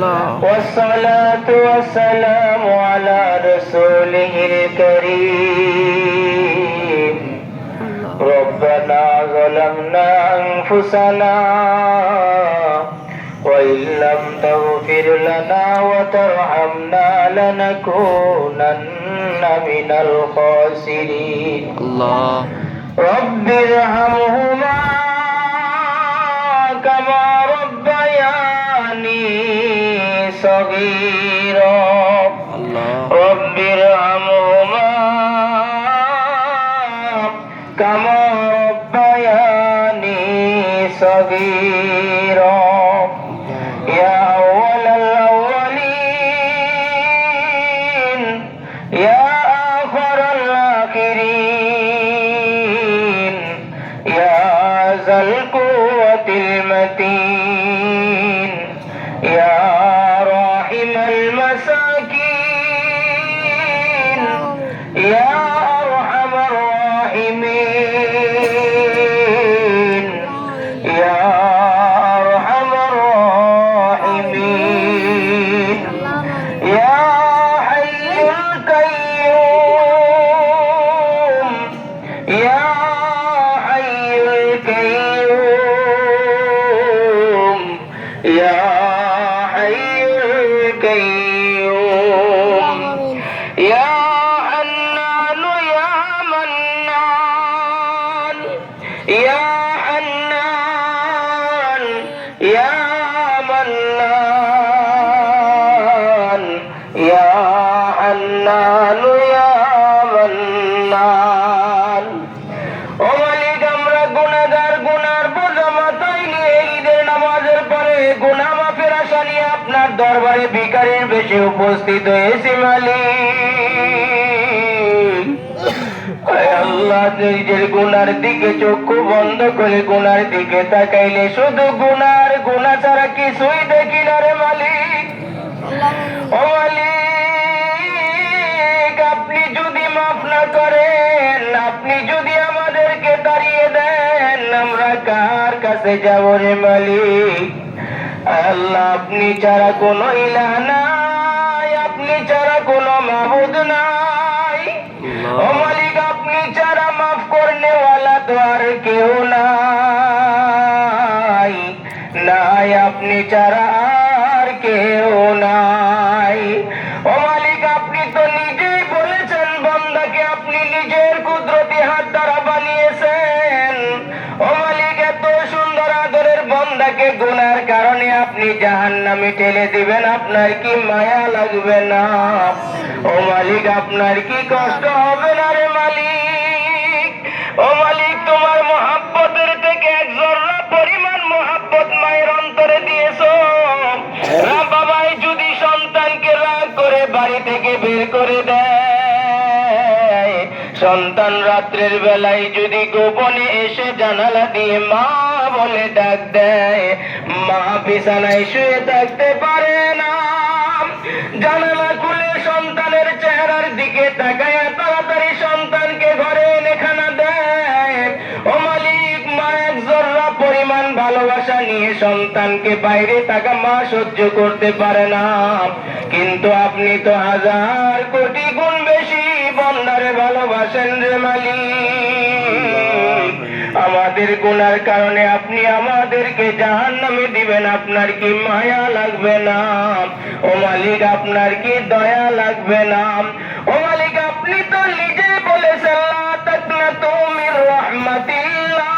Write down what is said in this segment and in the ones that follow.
والصلاة والسلام على رسوله الكريم ربنا ظلمنا أنفسنا وإن لم تغفر لنا وترحمنا لنكونن من الخاسرين رب ارحمهما كما ربياني صغيرا رب ارحمهما كما ربياني صغيرا يا أول الأولين يا آخر الآخرين يا ذا القوة المتين يا راحم المساكين يا أرحم الراحمين يا أرحم الراحمين يا حي القيوم يا حي القيوم يا حي القيوم يا حنان يا منان يا حنان يا منان يا حنان يا منان ও মালিক আমরা গুনাহগার গুনার বোঝা মাথায় নিয়ে ঈদের নামাজের পরে গুনাহ মাফের আশা নিয়ে আপনার দরবারে ভিখারির বেশে উপস্থিত হয়েছি মালিক আল্লাহ নিজের গুনার দিকে চক্ষু বন্ধ করে গুনার দিকে তাকাইলে শুধু গুনার গুনাহ ছাড়া কিছুই দেখি না রে মালিক ও মালিক আপনি যদি মাফ না করেন আপনি যদি আমাদেরকে তাড়িয়ে দেন আমরা কার কাছে যাব রে মালিক আল্লাহ আপনি ছাড়া কোনো ইলাহ নাই আপনি ছাড়া কোনো মাবুদ নাই ও মালিক আপনি ছাড়া মাফ করনে ওয়ালা তো আর কেউ নাই নাই আপনি ছাড়া আর কেউ নাই ও মালিক আপনি তো নিজেই বলেছেন বান্দাকে আপনি নিজের কুদরতি হাত দ্বারা বানিয়েছেন ও মালিক এত সুন্দর আদরের বান্দাকে গুনার কারণে আপনি জাহান্নামে ঠেলে দিবেন আপনার কি মায়া লাগবে না ও মালিক আপনার কি কষ্ট হবে না রে মালিক ও মালিক তোমার মহব্বতের থেকে এক জর্রা পরিমাণ মহব্বত মায়ের অন্তরে দিয়েছো বাবাই যদি সন্তানকে রাগ করে বাড়ি থেকে বের করে দেয় সন্তান রাত্রের বেলায় যদি গোপনে এসে জানালা দিয়ে মা বলে ডাক দেয় মা বিছানায় শুয়ে থাকতে পারে না জানালা খুলে সন্তানের চেহারার দিকে তাকায় তাড়াতাড়ি সন্তানকে ঘরে এনে খানা দেয় ও মালিক মা এক জর্রা পরিমাণ ভালোবাসা নিয়ে সন্তানকে বাইরে থাকা মা সহ্য করতে পারে না কিন্তু আপনি তো হাজার কোটি গুণ বেশি বান্দারে ভালোবাসেন রে মালিক আমাদের গুনার কারণে আপনি আমাদেরকে জাহান্নামে দিবেন আপনার কি মায়া লাগবে না ও মালিক আপনার কি দয়া লাগবে না ও মালিক আপনি তো নিজেই বলেছেন লা তাকনাতু মির রাহমাতিল্লাহ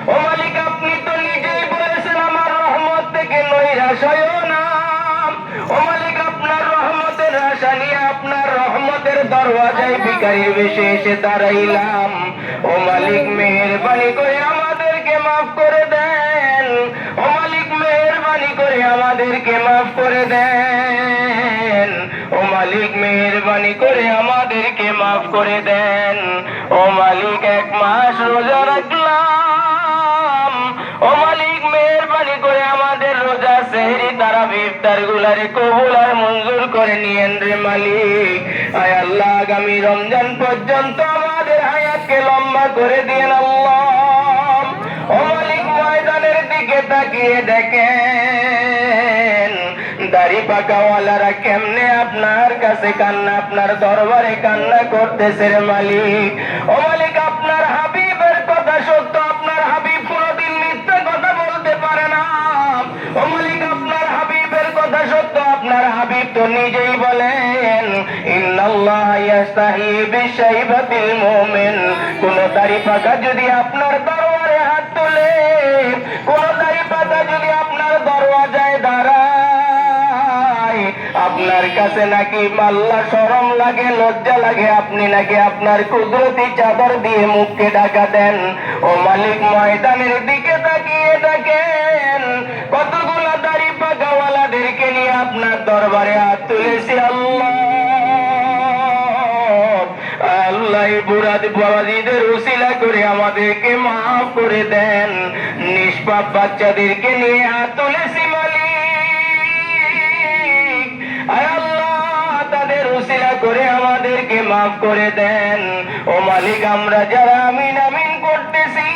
ও মালিক আপনি তো নিজেই বলেছেন আমার রহমত থেকে নৈরাশ হইও না ও মালিক আপনার রহমতের আশা নিয়ে আপনার রহমতের দরওয়াজায় ভিখারির বেশে এসে দাঁড়াইলাম ও মালিক মেহেরবানি করে আমাদেরকে মাফ করে দেন ও মালিক মেহেরবানি করে আমাদেরকে মাফ করে দেন ও মালিক মেহেরবানি করে আমাদেরকে মাফ করে দেন ও মালিক এক মাস রোজা রাখলাম ও মালিক মেহেরবানি করে আমাদের রোজা সেহরি তারাবি ইফতার গুলারে কবুল আর মঞ্জুর করে নিয়েন রে মালিক আয় আল্লাহ আগামী রমজান পর্যন্ত আমাদের হায়াতকে লম্বা করে দিয়েন আল্লাহ ও মালিক ময়দানের দিকে তাকিয়ে দেখেন দাড়ি পাকাওয়ালারা কেমনে আপনার কাছে কান্না, আপনার দরবারে কান্না করতেছে রে মালিক। ও মালিক, আপনার হাবিবের কথা সত্য, আপনার হাবিব কোনদিন মিথ্যা কথা বলতে পারে না। ও মালিক, আপনার হাবিবের কথা সত্য, আপনার হাবিব তো নিজেই বলেন ইন্নাল্লাহ ইয়াস্তাহি বিশাইবাতিল মুমিন। কোন দাড়ি পাকা যদি আপনার দরবারে হাত তোলে, কোন দাড়ি পাকা যদি আপনার দরওয়াজায় দাঁড়ায়, আপনার কাছে নাকি আল্লাহ শরম লাগে, লজ্জা লাগে, আপনি নাকি আপনার কুদরতি চাদর দিয়ে মুখকে ঢাকা দেন। ও মালিক, ময়দানের দিকে তাকিয়ে দেখেন কতগুলো দাড়ি পাকাওয়ালাদেরকে নিয়ে আপনার দরবারে হাত তুলেছি। আল্লাহ আল্লাহ, বুড়াদি বাবাজিদের উসিলা করে আমাদেরকে মাফ করে দেন। নিষ্পাপ বাচ্চাদেরকে নিয়ে হাত তুলেছি মালিক, আয় আল্লাহ তাদের উসিলা করে আমাদেরকে মাফ করে দেন। ও মালিক, আমরা যারা আমিন আমিন করতেছি,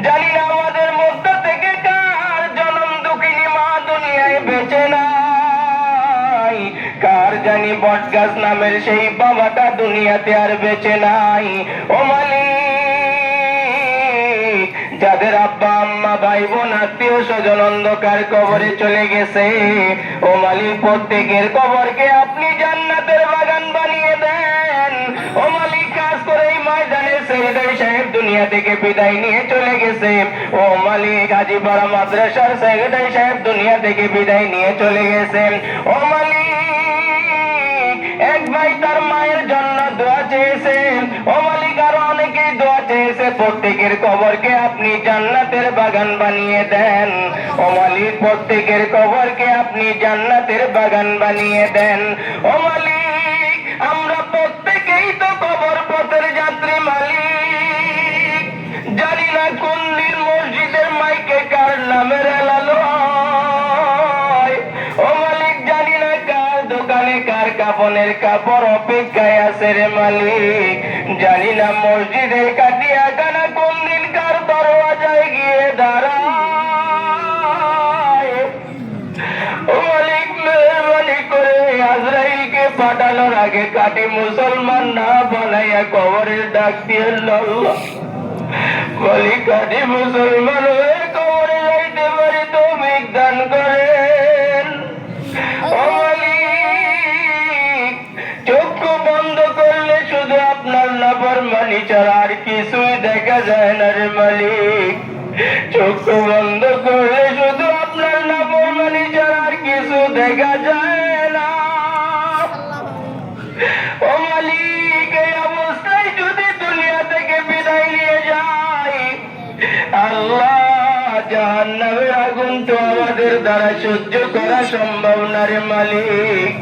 জানি না আমাদের মধ্য থেকে কার জনম দুঃখিনী মা দুনিয়ায় বেঁচে নাই, কার জানি বটগাছ নামের সেই বাবাটা দুনিয়াতে আর বেঁচে নাই। ও মালিক, যাদের আব্বা আম্মা ভাই বোন আত্মীয় স্বজন অন্ধকার কবরে চলে গেছে, ও মালিক প্রত্যেকের কবরকে আপনি জান্নাতের বাগান বানিয়ে দেন। ও মালিক, খাস করে এই ময়দানের সেক্রেটারি সাহেব দুনিয়া থেকে বিদায় নিয়ে চলে গেছে। ও মালিক, হাজীপাড়া মাদ্রাসার সেক্রেটারি সাহেব দুনিয়া থেকে বিদায় নিয়ে চলে গেছেন। ও মালিক, এক ভাই তার মায়ের জন্য দোয়া চেয়েছেন। ও মালিক, আরো অনেকেই দোয়া চেয়েছে, প্রত্যেকের কবরকে আপনি জান্নাতের বাগান বানিয়ে দেন। ও মালিক, প্রত্যেকের কবরকে আপনি জান্নাতের বাগান বানিয়ে দেন। ও মালিক, আমরা প্রত্যেকেই তো কবর পথের যাত্রী মালিক, জানি না কোন দিন মসজিদের মাইকে কার নামের এলালো হয়। ও মালিক, জানি না কার দোকানে কার কাপনের কাপড় অপেক্ষায় আছে রে মালিক, জানি না মসজিদের কাটিয়া কানা কোন দিন কার দরওয়াজায় গিয়ে দাঁড়ায়। ও মালিক, মেহরবানি করে আজরাইলকে পাঠানোর আগে কাটি মুসলমান না বানাইয়া কবরের ডাক দিয়ে আল্লাহ মালিক, কাটি মুসলমান হয়ে কবরে যাইতে পারি তৌফিক দান করেন। ও মালিক, চক্ষু বন্ধ করলে শুধু আপনার নাফরমানি ছাড়া আর কিছুই দেখা যায় না রে মালিক, চক্ষু বন্ধ করলে শুধু আপনার নাফরমানি ছাড়া আর কিছু দেখা যায় না। ও মালিক, এই অবস্থায় যদি দুনিয়া থেকে বিদায় নিয়ে যায়, আল্লাহ জাহান্নামের আগুন তো আমাদের দ্বারা সহ্য করা সম্ভব না রে মালিক।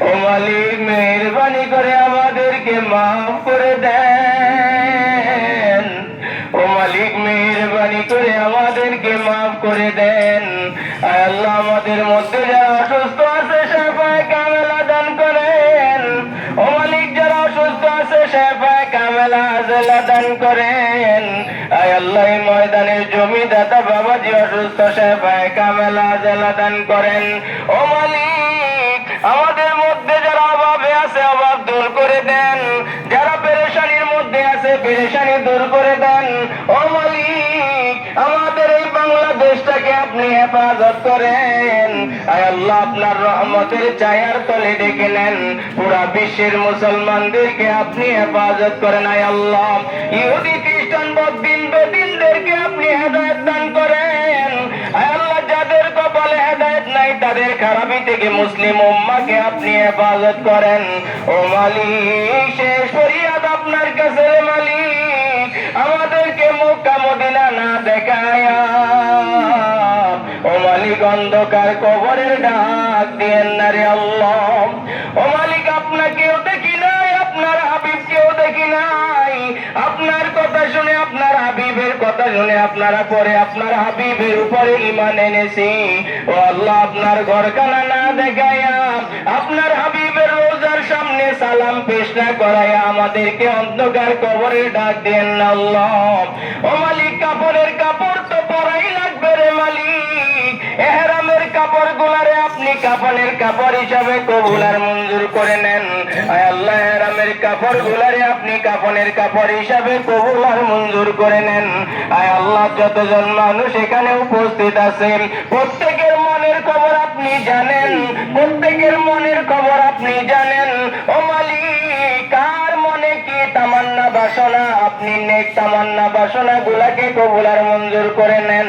ও মালিক, মেহেরবানি করে আমাদেরকে মাফ করে দেন। ও মালিক, মেহেরবানি করে আমাদেরকে মাফ করে দেন। আয় আল্লাহ, আমাদের মধ্যে যারা অসুস্থ আছে শাফায়ে কামেলা দান করেন। ও মালিক, যারা অসুস্থ আছে শাফায়ে কামেলা আজলা দান করেন। আয় আল্লাহ, এই ময়দানের জমিদাতা বাবাজি অসুস্থ, শাফায়ে কামেলা আজলা দান করেন। ও মালিক, আমাদের মধ্যে যারা অভাবে আছে অভাব দূর করে দেন, যারা পেরেশানির মধ্যে আছে পেরেশানি দূর করে দেন। ও মালিক, আমাদের এই বাংলাদেশটাকে আপনি হেফাজত করেন। আয় আল্লাহ, আপনার রহমতের ছায়ার তলে ডেকে নেন। পুরা বিশ্বের মুসলমানদেরকে আপনি হেফাজত করেন। আয় আল্লাহ, ইহুদি খ্রিস্টান বদ্দিন বেদিনদেরকে আপনি হেদায়েত দান করেন। আয় আল্লাহ, যাদের কপালে হেদায়েত নাই তাদের খারাপি থেকে মুসলিম উম্মাহকে আপনি হেফাজত করেন। ও মালিক, শেষ ফরিয়াদ আপনার কাছে রে মালিক, আমাদেরকে মক্কা মদিনা না দেখায়া ও মালিক অন্ধকার কবরের ডাক দিয়েন না রে আল্লাহ। ও মালিক, আপনাকেও দেখি নাই, আপনার হাবিবকেও দেখি নাই, আপনার কথা শুনে আপনার হাবিবের কথা শুনে আপনারা পরে আপনার হাবিবের উপরে ঈমান এনেছি। ও আল্লাহ, আপনার ঘরখানা না দেখায়া আপনার হাবিবের রোজার সামনে সালাম পেশ না করায়া আমাদেরকে অন্ধকার কবরে ডাক দেন না আল্লাহ। ও মালিক, কাপড়ের কাপড় তো পরাই লাগবে রে মালিক, ইহরামের কাপড়গুলারে আপনি কাফনের কাপড় হিসাবে কবুল আর মঞ্জুর করে নেন। আয় আল্লাহ, ইহরামের কাপড়গুলারে আপনি কাফনের কাপড় হিসাবে কবুল আর মঞ্জুর করে নেন। আয় আল্লাহ, যতজন মানুষ এখানে উপস্থিত আছেন প্রত্যেকের মনের খবর আপনি জানেন, প্রত্যেকের মনের খবর আপনি জানেন। ও মালিক, কার মনে কি তামান্না বাসনা, আপনি নেক তামান্না বাসনা গুলাকে কবুল আর মঞ্জুর করে নেন।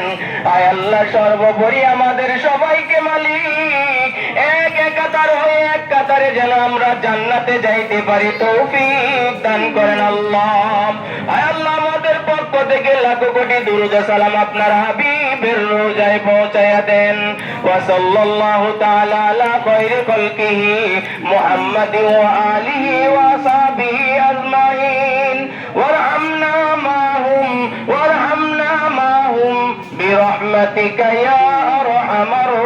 আয় আল্লাহ, সর্বোপরি আমাদের সবাইকে মালিক এক একাতার হয়ে এক কাতারে যেন আমরা জান্নাতে যাইতে পারি তৌফিক দান করেন আল্লাহ। আয় আল্লাহ, আমাদের পক্ষ থেকে লাখো কোটি দুরূদ ও সালাম আপনার হাবিবের রোজায় পৌঁছায়া দেন। ওয়া সাল্লাল্লাহু তাআলা আলা খায়রি খালকিহি মুহাম্মাদিন ওয়া আলিহি ওয়া সাহবিহি আজমাইন ওয়ারহামনা মাহুম বিরহমাতিকা ইয়া